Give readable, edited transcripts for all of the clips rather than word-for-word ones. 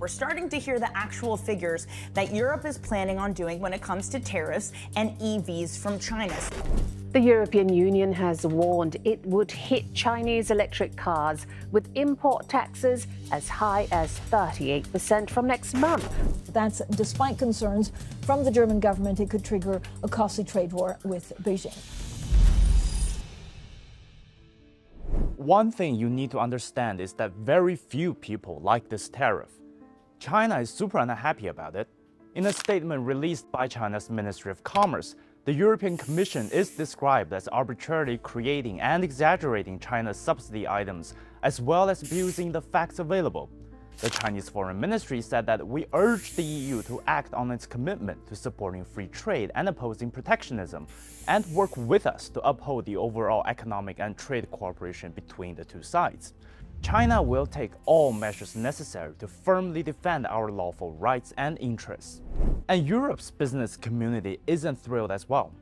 We're starting to hear the actual figures that Europe is planning on doing when it comes to tariffs and EVs from China. The European Union has warned it would hit Chinese electric cars with import taxes as high as 38% from next month. That's despite concerns from the German government it could trigger a costly trade war with Beijing. One thing you need to understand is that very few people like this tariff. China is super unhappy about it. In a statement released by China's Ministry of Commerce, the European Commission is described as arbitrarily creating and exaggerating China's subsidy items, as well as abusing the facts available. The Chinese Foreign Ministry said that we urge the EU to act on its commitment to supporting free trade and opposing protectionism, and work with us to uphold the overall economic and trade cooperation between the two sides. China will take all measures necessary to firmly defend our lawful rights and interests. And Europe's business community isn't thrilled as well.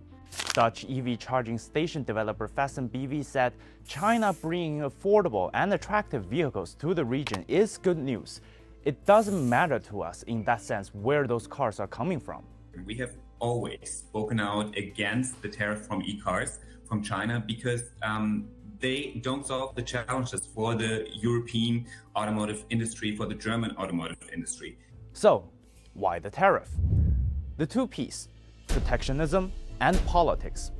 Dutch EV charging station developer FastnBV said China bringing affordable and attractive vehicles to the region is good news. It doesn't matter to us in that sense where those cars are coming from. We have always spoken out against the tariff from e-cars from China because they don't solve the challenges for the European automotive industry, for the German automotive industry. So, why the tariff? The two pieces, protectionism and politics.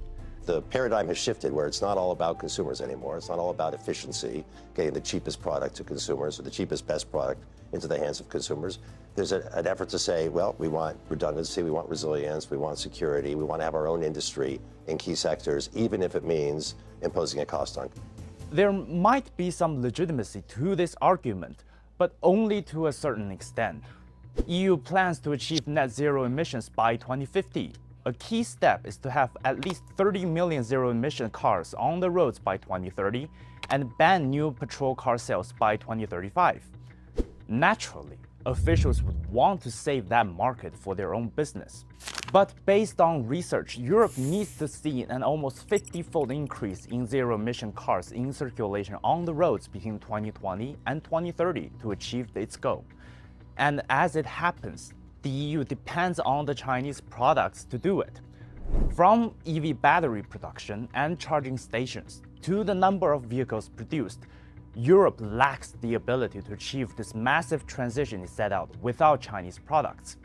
The paradigm has shifted where it's not all about consumers anymore. It's not all about efficiency, getting the cheapest product to consumers or the cheapest, best product into the hands of consumers. There's an effort to say, well, we want redundancy, we want resilience, we want security, we want to have our own industry in key sectors, even if it means imposing a cost on. There might be some legitimacy to this argument, but only to a certain extent. EU plans to achieve net zero emissions by 2050. A key step is to have at least 30 million zero-emission cars on the roads by 2030 and ban new petrol car sales by 2035. Naturally, officials would want to save that market for their own business. But based on research, Europe needs to see an almost 50-fold increase in zero-emission cars in circulation on the roads between 2020 and 2030 to achieve its goal. And as it happens, the EU depends on the Chinese products to do it. From EV battery production and charging stations to the number of vehicles produced, Europe lacks the ability to achieve this massive transition it set out without Chinese products.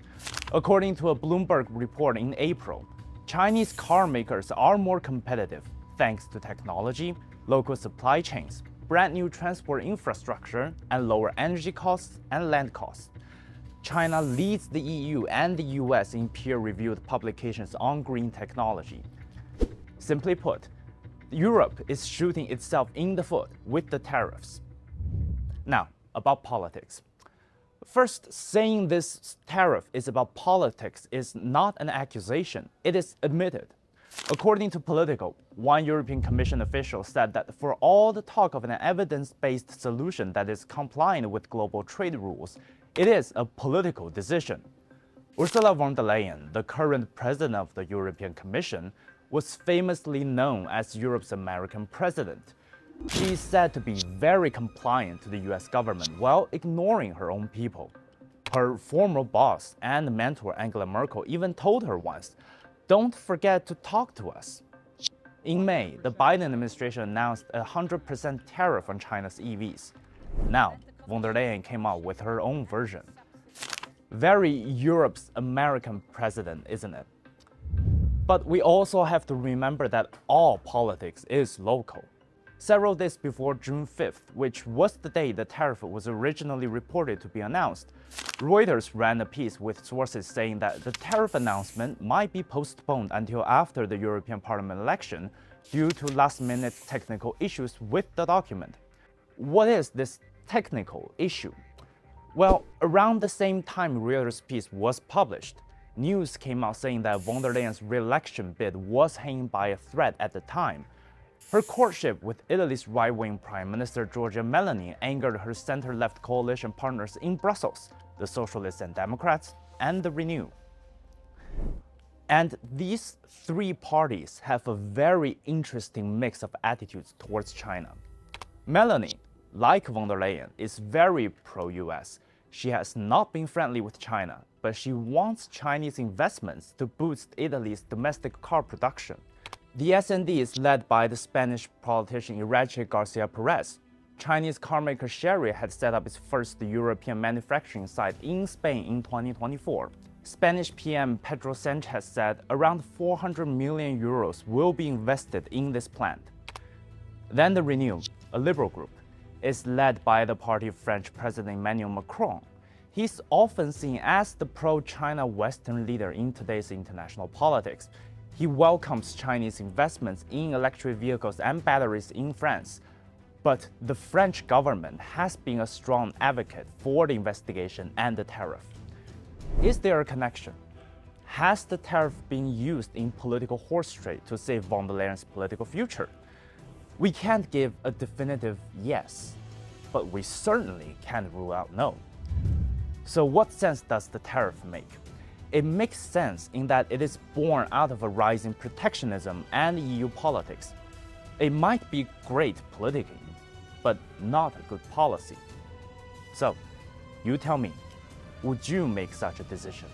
According to a Bloomberg report in April, Chinese car makers are more competitive thanks to technology, local supply chains, brand new transport infrastructure, and lower energy costs and land costs. China leads the EU and the US in peer-reviewed publications on green technology. Simply put, Europe is shooting itself in the foot with the tariffs. Now, about politics. First, saying this tariff is about politics is not an accusation, it is admitted. According to Politico, one European Commission official said that for all the talk of an evidence-based solution that is compliant with global trade rules, it is a political decision. Ursula von der Leyen, the current president of the European Commission, was famously known as Europe's American president. She is said to be very compliant to the US government while ignoring her own people. Her former boss and mentor Angela Merkel even told her once, "Don't forget to talk to us." In May, the Biden administration announced a 100% tariff on China's EVs. Now, von der Leyen came out with her own version. Very Europe's American president, isn't it? But we also have to remember that all politics is local. Several days before June 5th, which was the day the tariff was originally reported to be announced, Reuters ran a piece with sources saying that the tariff announcement might be postponed until after the European Parliament election due to last-minute technical issues with the document. What is this technical issue? Well, around the same time Reuters' piece was published, news came out saying that von der Leyen's re-election bid was hanging by a thread at the time. Her courtship with Italy's right-wing Prime Minister Giorgia Meloni angered her center-left coalition partners in Brussels, the Socialists and Democrats, and the Renew. And these three parties have a very interesting mix of attitudes towards China. Meloni, like von der Leyen, is very pro-US. She has not been friendly with China, but she wants Chinese investments to boost Italy's domestic car production. The S&D is led by the Spanish politician Enrique Garcia Perez. Chinese carmaker Chery had set up its first European manufacturing site in Spain in 2024. Spanish PM Pedro Sanchez said around 400 million euros will be invested in this plant. Then the Renew, a liberal group, is led by the party of French President Emmanuel Macron. He's often seen as the pro-China Western leader in today's international politics. He welcomes Chinese investments in electric vehicles and batteries in France. But the French government has been a strong advocate for the investigation and the tariff. Is there a connection? Has the tariff been used in political horse trade to save von der Leyen's political future? We can't give a definitive yes, but we certainly can't rule out no. So what sense does the tariff make? It makes sense in that it is born out of a rise in protectionism and EU politics. It might be great politically, but not a good policy. So, you tell me, would you make such a decision?